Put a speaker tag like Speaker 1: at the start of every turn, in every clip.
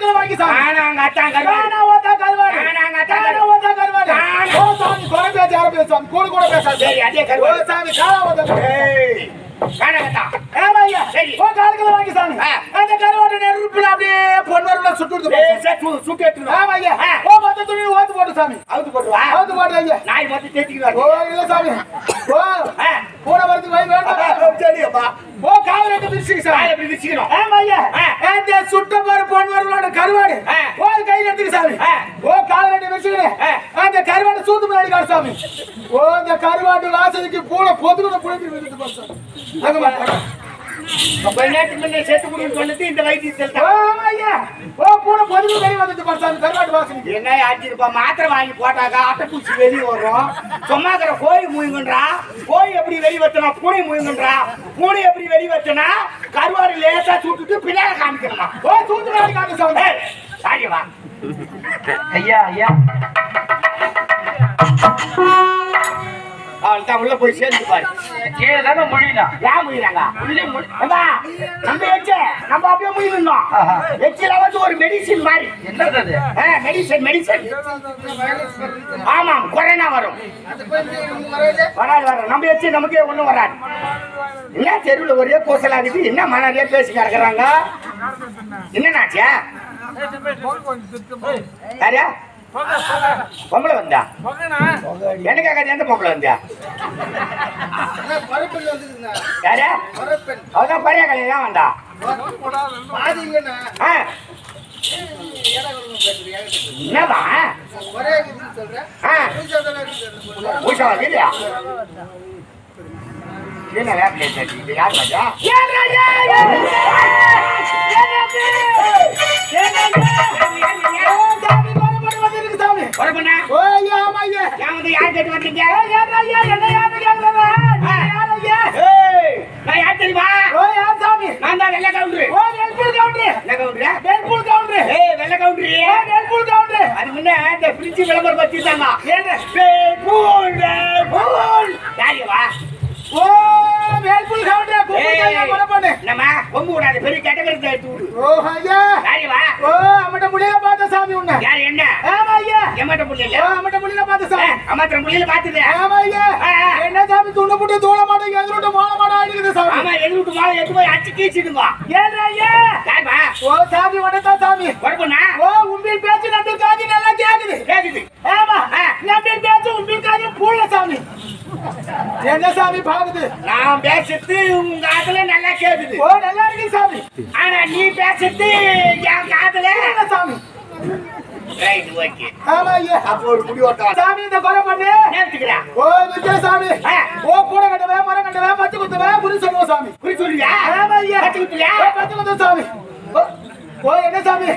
Speaker 1: கால்களை வாங்கி சாமி
Speaker 2: நாங்க அத்தான் கருவாடு
Speaker 1: நானா ஓதா கருவாடு
Speaker 2: நாங்க அத்தான்
Speaker 1: நானா ஓதா கருவாடு ஓ சாமி குறை பேச யார பேச சாமி கூட பேசாத
Speaker 2: சரி அதே
Speaker 1: ஓ
Speaker 2: கருவாடு
Speaker 1: சாமி காலா ஓதா
Speaker 2: ஏய் காணகத்தா
Speaker 1: ஏமாய்யா
Speaker 2: சரி
Speaker 1: ஓ கால்களை வாங்கி சாமி அந்த கருவாடு நெருப்புல அப்படியே பொன்வரல சுட்டுது
Speaker 2: சுட்டு எடுத்துறோம்
Speaker 1: ஆமாய்யா ஓ மொத்த துணி ஓத்து போடு சாமி
Speaker 2: அவுத்து போட்டு வா
Speaker 1: அவுத்து போடு ஐயா
Speaker 2: நாய் மொத்தம் தேத்திக்குவா
Speaker 1: ஓ இல்ல சாமி ஓ கூட வரது வை வேண்டாம்
Speaker 2: சரி அப்பா
Speaker 1: ஓ காவலட்ட பிரிச்சு சாமி
Speaker 2: காலை இப்படி விசிக்கணும்
Speaker 1: ஆமாய்யா அந்த சுட்ட பாரு பொன்வரலோட கருவாடு ஓ கையில எடுத்து சாமி ஓ காவலட்ட பிரிச்சுனே அந்த கருவாடு சூத்து முன்னாடி கார் சாமி ஓ அந்த கருவாடு வாசலுக்கு பூனை பொதுக்குன புடிச்சு விட்டுட்டு போ சாமி அங்க வா
Speaker 2: கொஞ்ச நேரத்துக்கு முன்னே சேர்த்து கொடுன்னு சொன்னது இந்த வைத்தியத்தில் தான்
Speaker 1: ஆமாய்யா ஓ பூனை பொதுக்குன வெளிய வந்துட்டு போ சாமி கருவாடு வாசலுக்கு
Speaker 2: என்ன ஆச்சிருப்பா மாத்திரை வாங்கி போட்டாக்கா அட்டைப்பூச்சி வெளியே வரும் சும்மாக்கிற கோழி முயங்குன்றா கோழி எப்படி வெளியே வச்சனா பூனை முயங்குன்றா பூனை எப்படி வெளியே வச்சனா கருவாடு லேசா சுட்டுட்டு பின்னால காமிக்கணுமா
Speaker 1: ஓ சூத்து முன்னாடி காட்டு சாமி
Speaker 2: சாரியவா
Speaker 3: ஐயா ஐயா
Speaker 2: அவள் தான் உள்ள போய் சேர்ந்து பாரு
Speaker 3: கீழே தானே மொழினா
Speaker 2: ஏன் முயறாங்க நம்ம எச்சு நம்ம அப்படியே முயறணும் எச்சில வந்து ஒரு மெடிசின் மாதிரி
Speaker 3: என்னது அது
Speaker 2: மெடிசன் ஆமாம் கொரோனா வரும் வராது நம்ம எச்சு நமக்கே ஒண்ணும் வராது என்ன தெருவில் ஒரே பூசலாகுது என்ன மனதே பேசி கிடக்குறாங்க என்னன்னாச்சா யாரியா பொம்பளை வந்தா எனக்காக எந்த பொம்பளை வந்தா யாரு அவதான் பழைய கலையில தான் வந்தா என்னவா பூசா இல்லையா என்ன வேப்பில யார் பாஜா யார் கேட்டு வந்தீங்க நான் யார் தெரியுமா நான் தான் வெள்ளை கவுண்டரு வெள்ளை கவுண்டரு அது முன்ன இந்த பிரிட்ஜ் விளம்பரம் வச்சிருந்தாங்க யாரியவா
Speaker 1: ஓ வேல்புல் கவுண்டர்
Speaker 2: நம்ம கொம்பு கூடாது பெரிய கேட்டகரி எடுத்து விடு
Speaker 1: ஓ ஐயா
Speaker 2: யாரியவா
Speaker 1: ஓ அம்மட்ட புள்ளைய பார்த்த சாமி உன்ன
Speaker 2: யார் என்ன
Speaker 1: ஆமா ஐயா
Speaker 2: எம்மட்ட புள்ளையில
Speaker 1: ஓ அம்மட்ட புள்ளைய பார்த்த சாமி
Speaker 2: அம்மட்ட புள்ளையில பார்த்தது
Speaker 1: ஆமா ஐயா என்ன சாமி துண்ணு போட்டு தூள மாட்டே எதிரோட்ட மால மாட ஆடிக்குது சாமி
Speaker 2: ஆமா எதிரோட்ட மால எடுத்து போய் அடிச்சு கீச்சிடுங்க
Speaker 1: ஏன் ஐயா
Speaker 2: யார்பா
Speaker 1: ஓ சாமி வணக்கா சாமி
Speaker 2: வரப்போனா
Speaker 1: ஓ உம்பில் பேச்சு நட்டு காதி நல்லா கேக்குது ஆமா நம்பில் பேச்சு உம்பில் காதி பூள்ள சாமி என்ன சாமி பாக்குது
Speaker 2: நான் பேசுறது உங்க காதுல நல்லா கேக்குது
Speaker 1: ஓ நல்லா இருக்கு சாமி
Speaker 2: ஆனா நீ பேசுறது என் காதுல
Speaker 1: என்ன சாமி
Speaker 2: ரைட் ஓகே
Speaker 1: ஆமா ஐயா
Speaker 2: அப்போ ஒரு முடி ஓட்டலாம்
Speaker 1: சாமி இந்த கொலை பண்ணு
Speaker 2: நேர்த்துக்கடா
Speaker 1: ஓ விஜய சாமி ஓ கூட கட்டவே மரம் கட்டவே பச்சை குத்தவே குறி சொல்லுவோம் சாமி
Speaker 2: குறி சொல்றியா
Speaker 1: ஆமா ஐயா
Speaker 2: பச்சை குத்துறியா
Speaker 1: பச்சை குத்து சாமி ஓ என்ன சாமி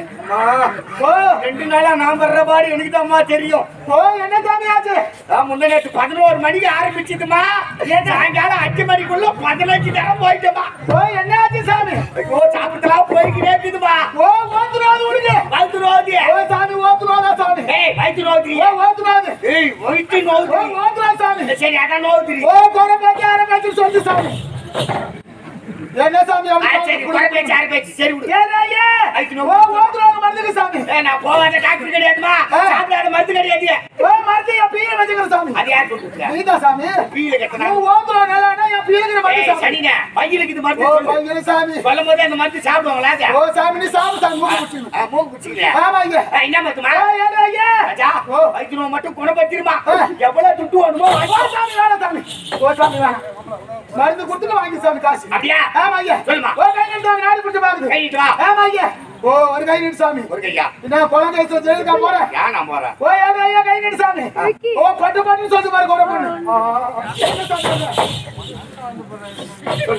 Speaker 2: ஓ 2 நாளா நான் வர்ற பாடு எனக்கு தான் தெரியும்
Speaker 1: ஓ என்ன சாமி ஆச்சு
Speaker 2: முன்ன நேற்று 11 மணிக்கு ஆரம்பிச்சதுமா சாயங்காலம் 5 மணிக்குள்ள 15 நேரம் போயிட்டோமா
Speaker 1: ஓ என்ன ஆச்சு சாமி
Speaker 2: ஓ சாப்பிட்டலாம் போய்கிட்டே இருக்குதுமா
Speaker 1: ஓ ஓத்துறாது உடுங்க
Speaker 2: வயிற்றுரோதி
Speaker 1: ஓ சாமி ஓத்துறாதா சாமி
Speaker 2: ஏய் வயிற்றுரோதி
Speaker 1: ஓ ஓத்துறாது
Speaker 2: ஏய் வயிற்று நோது
Speaker 1: ஓ ஓத்துறா சாமி
Speaker 2: சரி அதான் நோது
Speaker 1: ஓ கொலை பேச்சு ஆரம்பிச்சு சொல்லு சாமி என்ன சாமி
Speaker 2: சரி கொலை பேச்சு ஆரம்பிச்சு சரி விடு
Speaker 1: ஏறாயே ஓ ஓத்துறாங்க மருந்து சாமி
Speaker 2: நான் போவாத டாக்டர் கிடையாதுமா சாப்பிடாத மருந்து கிடையாது
Speaker 1: ஓ மருந்து பீல வச்சுக்கிற சாமி
Speaker 2: அது யார் கொடுத்தா
Speaker 1: நீதா சாமி
Speaker 2: பீல கட்டனா
Speaker 1: ஓ ஓத்துறா நல்லானா என் பீலங்கிற மருந்து சாமி
Speaker 2: சரிங்க பையிலுக்கு இது மருந்து
Speaker 1: ஓ பையல சாமி
Speaker 2: சொல்லும்போது அந்த மருந்து சாப்பிடுவாங்களா
Speaker 1: ஓ சாமி நீ சாப்பிடு சாமி மூக்கு குடிச்சு
Speaker 2: மூக்கு குடிச்சிங்க
Speaker 1: ஆமா ஐயா
Speaker 2: என்ன மருத்துவமா
Speaker 1: ஏறாயே
Speaker 2: ராஜா ஓ வைத்தியோ மட்டும் குணப்படுத்திருமா எவ்வளவு துட்டு வேணுமோ
Speaker 1: ஓ சாமி வேணாம் சாமி ஓ சாமி வேணாம் மருந்து கொடுத்து வாங்கி சாமி காசு
Speaker 2: அப்படியா
Speaker 1: ஆமா ஐயா
Speaker 2: சொல்லுமா
Speaker 1: ஓ கை நீட்டு சாமி நாடி பிடிச்சு பாக்குது
Speaker 2: கை நீட்டு வா
Speaker 1: ஆமா ஐயா ஓ ஒரு கை நீட்டு சாமி
Speaker 2: ஒரு கையா
Speaker 1: என்ன குழந்தை வயசுல ஜெயிலுக்கா போறேன்
Speaker 2: ஏன் நான் போறேன்
Speaker 1: ஓ ஏன் ஐயா கை நீட்டு சாமி ஓ பட்டு பட்டு சொல்லு பாரு கோர பொண்ணு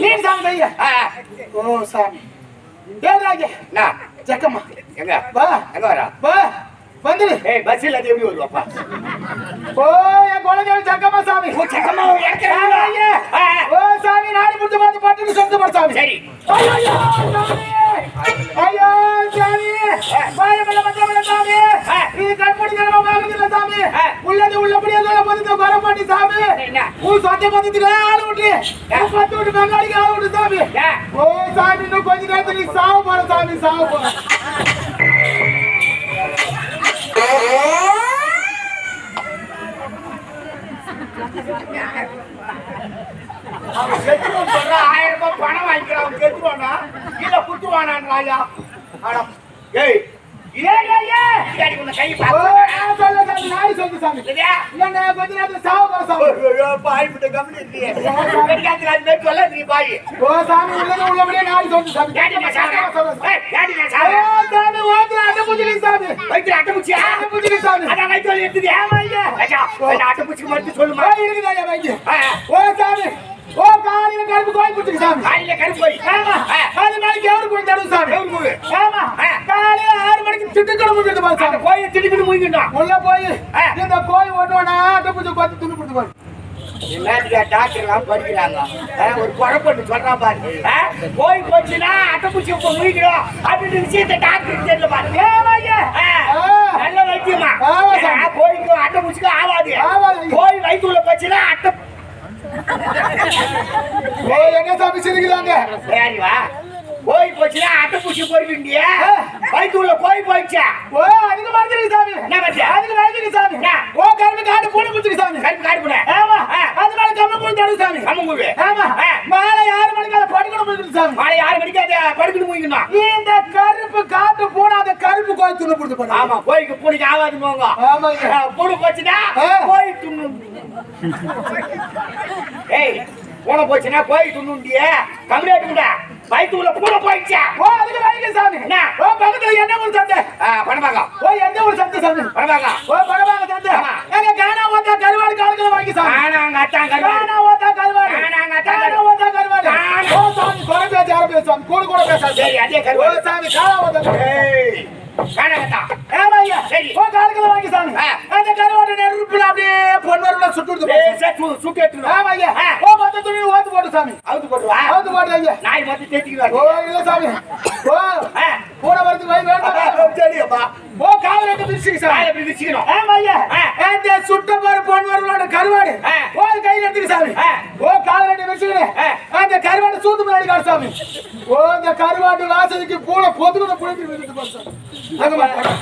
Speaker 1: நீட்டு சாமி ஐயா ஓ சாமி ஏன் ஐயா
Speaker 2: நான்
Speaker 1: ஜக்கம்மா
Speaker 2: எங்க
Speaker 1: வா
Speaker 2: எங்க வரா
Speaker 1: வா வந்துரு
Speaker 2: ஏய் பஸ்ல அது எப்படி வருவாப்பா
Speaker 1: ஓ என் குழந்தை ஜக்கம்மா சாமி
Speaker 2: ஓ சக்கமா
Speaker 1: ஆமா ஐயா ஓ சாமி நாடி பிடிச்சு பார்த்து பட்டுன்னு சொல்லு பாரு சாமி
Speaker 2: சரி
Speaker 1: ஐயோ சாமி ஐயோ சாமி பாயமல மத்தமல சாமி இது கண்மணி நேரமா வாங்குதுல சாமி உள்ளது உள்ளபடியே சொல்ல போது வர மாட்டி சாமி
Speaker 2: என்ன
Speaker 1: ஊ சத்திய பத்தில ஆளு விட்டு பத்து விட்டு பெங்காலிக்கு ஆளு விட்டு சாமி ஓ சாமி இன்னும் கொஞ்ச நேரத்துல நீ சாவு போற சாமி சாவு போற
Speaker 2: நான் ராஜா ஆடம் ஏய் ஏய் ஏய் உன்னை கை
Speaker 1: ஓ,
Speaker 2: பாத்து
Speaker 1: நான் சொல்ல சாமி, நாய் சொல்லு சாமி.
Speaker 2: சரியா
Speaker 1: இல்ல, நான் கொஞ்ச நேரத்துல சாவ போறேன் சாமி.
Speaker 2: பாய் விட்டு கம்பெனி இருக்கீங்க வெடிக்காத்துல அது மேல சொல்ல நீ பாய்
Speaker 1: ஓ, சாமி, உள்ளபடியே நாய் சொல்லு சாமி.
Speaker 2: டாடி நான் சாவறேன் ஏய் டாடி நான்
Speaker 1: ஓ,
Speaker 2: சாவறேன்
Speaker 1: சாமி, ஓத்துல அட்டைப்பூச்சிக்கு சாமி.
Speaker 2: வைத்திர அட்டமுச்சியா
Speaker 1: அட்டைப்பூச்சிக்கு சாமி.
Speaker 2: அத வைத்திர எடுத்து
Speaker 1: ஆமா, ஐயா.
Speaker 2: ராஜா அந்த அட்டமுச்சிக்கு மட்டும் சொல்லுமா
Speaker 1: ஓ, இருக்குதா, ஐயா, வைத்தியம். ஓ, சாமி. ஓ, காலையில கருப்பு கோழி பிடிச்சிருக்கு சாமி.
Speaker 2: காலையில கருப்பு போய்
Speaker 1: ஆமா. அது நாளைக்கு எவரு கூட தரும் சாமி.
Speaker 2: எவரு கூட?
Speaker 1: ஆமா. காலையில 6 மணிக்கு திட்டுக்கணும் முடியுது பாரு
Speaker 2: அந்த
Speaker 1: சாமி.
Speaker 2: கோயை திடுக்கிட்டு மூங்கிட்டான்
Speaker 1: உள்ள போய் இந்த கோழி ஒண்ணுவனா அட்டைப்பூச்சி பார்த்து துணி கொடுத்து பாரு.
Speaker 2: என்னத்துக்கா டாக்டர் எல்லாம் படிக்கிறாங்க ஒரு குழப்பம் சொல்றான் பாரு கோய் போச்சுன்னா அட்டைப்பூச்சி இப்ப மூங்கிடும் அப்படின்னு விஷயத்த டாக்டர் தெரியல பாரு
Speaker 1: ஏமாய்யா.
Speaker 2: நல்ல வைத்தியமா
Speaker 1: ஆமா சாமி.
Speaker 2: கோய்க்கும் அட்டைப்பூச்சிக்கும் ஆகாது
Speaker 1: ஆமாது.
Speaker 2: கோய் வயிற்றுல போச்சுன்னா அட்டை
Speaker 1: ஓ, எங்க சாமி சிரிக்கிறாங்க?
Speaker 2: சரி வா கோய் போச்சுன்னா அட்டைப்பூச்சி போயிருக்கீங்க வயிற்றுல கோய் போயிடுச்சா
Speaker 1: ஓ, அதுக்கு மறந்துருக்கு சாமி.
Speaker 2: என்ன பண்ணுச்சு?
Speaker 1: அதுக்கு மறந்துருக்கு சாமி.
Speaker 2: என்ன?
Speaker 1: ஓ, கருப்பு காடு பூனை பிடிச்சிருக்கு சாமி.
Speaker 2: கருப்பு காடு கூட
Speaker 1: ஆமா. அதனால கம்ம பூனை தடுக்கு சாமி.
Speaker 2: அம்மங்குவே
Speaker 1: ஆமா. மாலை 6 மணிக்கு அதை படுக்கணும் முடியுது சாமி.
Speaker 2: மாலை 6 மணிக்கு அதை படுக்கணும் மூங்கிடணும்
Speaker 1: இந்த கருப்பு காட்டு பூனை அந்த கருப்பு கோழி துணி பிடிச்சு போடு.
Speaker 2: ஆமா கோய்க்கு பூனைக்கு ஆகாது போங்க
Speaker 1: ஆமாங்க.
Speaker 2: பூனை போச்சுன்னா
Speaker 1: ஆ.
Speaker 2: கோய் துண்ணு ஏய் பூனை போச்சுன்னா கோய் துண்ணுண்டியே கம்மியாட்டுக்குடா வயிற்றுல பூனை போயிடுச்சா
Speaker 1: ஓ, அதுக்கு மறந்துருக்கு சாமி.
Speaker 2: என்ன?
Speaker 1: ஓ, பக்கத்துல என்ன ஊர் சந்தை?
Speaker 2: பணமாக்கா
Speaker 1: ஓ, எந்த ஊர் சந்தை சாமி?
Speaker 2: பணமாக்கா
Speaker 1: ஓ, பரவாயில்ல சந்தை.
Speaker 2: ஆமா.
Speaker 1: எங்க காணா ஓத்தா கருவாடு காலத்துல வாங்கி சாமி.
Speaker 2: ஆனாங்க அத்தான் கருவாடு
Speaker 1: காணா ஓத்தா கருவாடு.
Speaker 2: காணாங்க அத்தான்
Speaker 1: காணா ஓத்தா கருவாடு.
Speaker 2: காணா.
Speaker 1: ஓ, சாமி, குறை பேச்சு யாரும் பேசு சாமி. கூட பேசாது.
Speaker 2: சரி அதே
Speaker 1: ஓ,
Speaker 2: கருவாடு
Speaker 1: சாமி, காணா ஓத்தா கருவாடு.
Speaker 2: ஏய் காணாங்கத்தான்
Speaker 1: ஏமா ஐயா.
Speaker 2: சரி.
Speaker 1: ஓ, காலத்துல வாங்கி சாமி.
Speaker 2: ஆ.
Speaker 1: அந்த கருவாடு நெருப்புல அப்படியே பொன்வரவுல சுட்டு விடுது.
Speaker 2: சுட்டு எடுத்துடும்
Speaker 1: ஆமா ஐயா.
Speaker 2: ஆ.
Speaker 1: ஓ, மொத்த துணி ஓத்து போட்டு சாமி.
Speaker 2: அவுத்து போட்டுவா
Speaker 1: ஓத்து போட்டு ஐயா.
Speaker 2: நாய் மொத்தம்
Speaker 1: ஓ,
Speaker 2: தேத்திக்குவாரு
Speaker 1: இல்ல சாமி. ஓ, பூனை வரதுக்கு வழி வேண்டாம்.
Speaker 2: சரிப்பா
Speaker 1: ஓ, காவல் ரெண்டு பிரிச்சுக்கு சாமி.
Speaker 2: நாய் எப்படி வச்சுக்கணும்
Speaker 1: ஆமா ஐயா.
Speaker 2: ஆ.
Speaker 1: அந்த சுட்ட பாரு பொன்வரவுலோட கருவாடு.
Speaker 2: ஆ.
Speaker 1: ஓ, கையில எடுத்துக்கு சாமி.
Speaker 2: ஆ.
Speaker 1: ஓ, காவல் ரெண்டு பிரிச்சுக்கு.
Speaker 2: ஆ.
Speaker 1: அந்த கருவாடு சூத்து முன்னாடி காட்டு சாமி. ஓ, இந்த கருவாட்டு வாசலுக்கு பூனை பொதுக்குள்ள புடிச்சு விட்டுட்டு போச்சு சாமி. அங்க பாரு.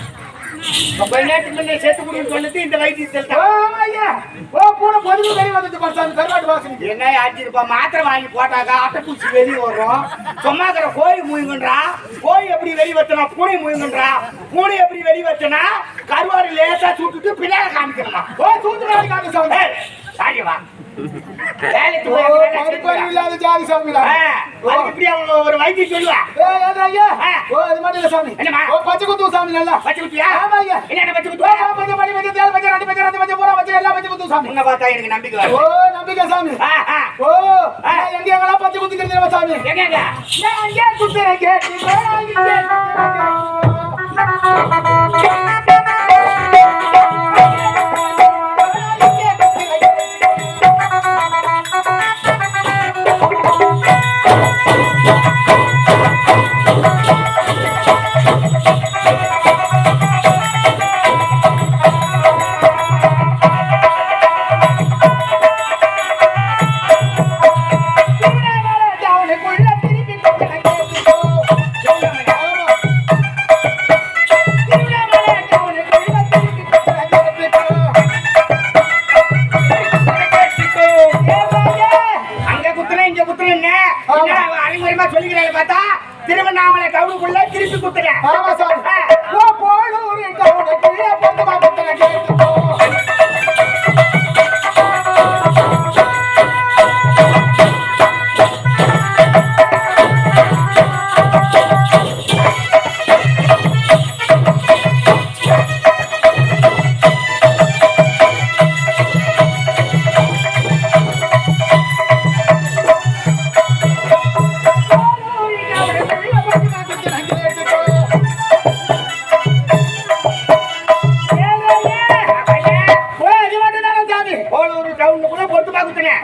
Speaker 2: கொஞ்ச நேரத்துக்கு முன்னே செத்து குடின்னு சொன்னது இந்த வைத்தியத்தில்
Speaker 1: ஓ, ஆமா ஐயா. ஓ, பூனை பொதுக்குள்ள வெளிய வந்துட்டு போச்சு சாமி. கருவாட்டு வாசலுக்கு.
Speaker 2: என்ன ஆச்சுப்பா மாத்திரை வாங்கி போட்டாக்கா அட்டைப்பூச்சி வெளியே வரும் சும்மாக்கிற கோழி மூய்ங்கன்றா கோழி எப்படி வெளியே வச்சனா பூனை மூய்ங்கன்றா பூனை எப்படி வெளியே வச்சனா கருவாடு லேசா சுட்டுட்டு பின்னால காமிக்கணுமா
Speaker 1: ஓ, சூத்து முன்னாடி காட்டு சாமி.
Speaker 2: சாரியவா வேலைக்கு
Speaker 1: ஓ,
Speaker 2: போய்
Speaker 1: படிப்பறிவு இல்லாத ஜாதி சாமி தான்.
Speaker 2: அதுக்கு இப்படி அவங்க ஒரு வைத்தியம் சொல்லுவா
Speaker 1: ஏய், ஏன்டா ஐயா?
Speaker 2: ஆ.
Speaker 1: ஓ, அது மட்டும் இல்ல சாமி.
Speaker 2: என்னம்மா?
Speaker 1: ஓ, பச்சை குத்து சாமி நல்லா.
Speaker 2: வச்சு குத்தியா
Speaker 1: ஆமா ஐயா.
Speaker 2: என்ன வச்சு
Speaker 1: ஓ,
Speaker 2: குத்துவா
Speaker 1: பச்சை படி பச்சை தேல் பச்சை ரெண்டு பச்சை ரெண்டு பச்சை பூரா பச்சை எல்லாம் பச்சை குத்து சாமி.
Speaker 2: முன்ன பார்த்தா எனக்கு நம்பிக்கை
Speaker 1: ஓ,
Speaker 2: வரும்
Speaker 1: நம்பிக்கை சாமி.
Speaker 2: ஆ.
Speaker 1: ஓ, நான் எங்க எங்கெல்லாம் பச்சை குத்திக்கிறது தெரியுமா சாமி?
Speaker 2: எங்க
Speaker 1: நான் எங்கே குத்துறேன் கேட்டு
Speaker 2: அங்க குத்துறேன் இங்க குத்துறேன்னு அறிமுகமா சொல்லிக்கிறாங்க பார்த்தா திருவண்ணாமலை டவுனுக்குள்ள திருப்பி குத்துறேன்
Speaker 1: ஆமா சாமி. ஓ, போலூர் டவுனுக்குள்ள பொதுவா குத்துறேன் கேட்டுக்கோ.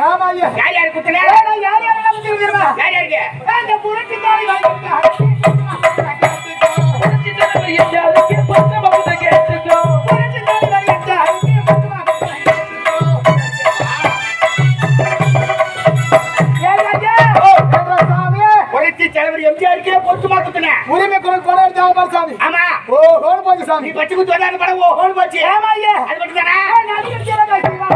Speaker 1: ஆமா ஐயா.
Speaker 2: யார் யாரு குத்துனே
Speaker 1: நான் யார் யாரெல்லாம் குத்திருக்கு தெரியுமா?
Speaker 2: யார் யாருக்கு
Speaker 1: அந்த புரட்சி தாய் வாங்கிட்டாங்க. புரட்சி தாய்
Speaker 2: புரட்சி தலைவர் எம்ஜிஆருக்கே பொருத்தமா குத்துனே
Speaker 1: உரிமை குரல் கொடை எடுத்தாங்க சாமி.
Speaker 2: ஆமா
Speaker 1: ஓ, ஹோல் போச்சு சாமி.
Speaker 2: நீ பச்சை குத்து வந்தாரு படம் ஓ ஹோல் போச்சு
Speaker 1: ஆமா ஐயா.
Speaker 2: அது மட்டும் தானே
Speaker 1: நடிகர் ஜெயலலிதா.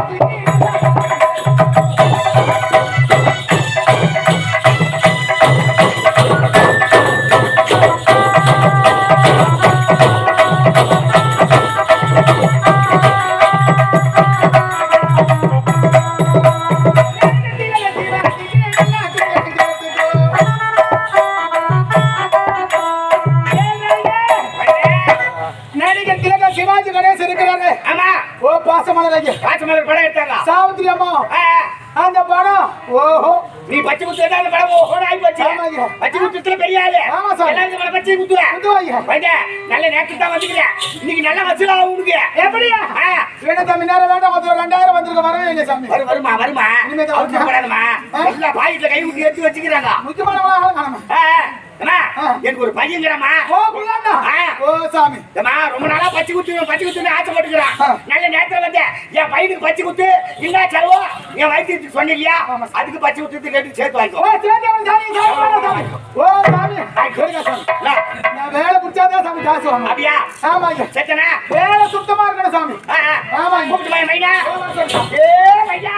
Speaker 1: பாசமலர்
Speaker 2: ராஜமலர் படம் எடுத்தாங்க
Speaker 1: சாவித்திரி அம்மா
Speaker 2: ஆ,
Speaker 1: அந்த படம் ஓஹோ
Speaker 2: நீ பச்சை குத்து அந்த படம் ஓஹோன்னு ஆகி போச்சு
Speaker 1: ஆமாங்க.
Speaker 2: பச்சை குத்துத்துல பெரிய ஆளு
Speaker 1: ஆமா சார்.
Speaker 2: எல்லாரும் படம் பச்சை குத்துவேன்
Speaker 1: குத்துவாங்க.
Speaker 2: நல்ல நேரத்துக்கு தான் வந்துக்கிறேன் இன்னைக்கு நல்ல வசூல் ஆகும் உனக்கு
Speaker 1: எப்படியா
Speaker 2: ஆ,
Speaker 1: வேணா தம்பி நேரம் வேண்டாம் கொஞ்சம் 2000 வந்திருக்க வரவே இல்லை சாமி
Speaker 2: வருமா
Speaker 1: இனிமே தான்
Speaker 2: அவசரம் படாதம்மா எல்லா பாக்கெட்ல கை விட்டு எடுத்து வச்சுக்கிறாங்க
Speaker 1: முக்கியமானவங்களா ஆளும் காணோம்
Speaker 2: அம்மா,
Speaker 1: ஆ.
Speaker 2: எனக்கு ஒரு பையங்கிறம்மா
Speaker 1: ஓ புள்ளண்ணா
Speaker 2: ஆ.
Speaker 1: ஓ சாமி
Speaker 2: அம்மா, ரொம்ப நாளா பச்சை குத்துன்னு ஆசைப்பட்டுக்கிறான்
Speaker 1: ஆ.
Speaker 2: நல்ல நேரத்துல வந்து என் பையனுக்கு பச்சை குத்து என்ன செலவோ என் வயிற்றுக்கு சொன்னீங்க அதுக்கு பச்சை குத்து கேட்டு சேர்த்து வாங்கிக்கோ
Speaker 1: ஓ சேத்தியாவும் சாமி சாமி ஓ சாமி சரிங்க சாமி
Speaker 2: என்ன?
Speaker 1: நான் வேலை பிடிச்சாதான் சாமி காசு வாங்க
Speaker 2: அப்படியா
Speaker 1: ஆமாங்க
Speaker 2: செத்தனா
Speaker 1: வேலை சுத்தமா இருக்கணும் சாமி ஆமாங்க.
Speaker 2: கூப்பிட்டு மைனா
Speaker 1: ஆமாங்க சாமி.
Speaker 2: ஏ மையா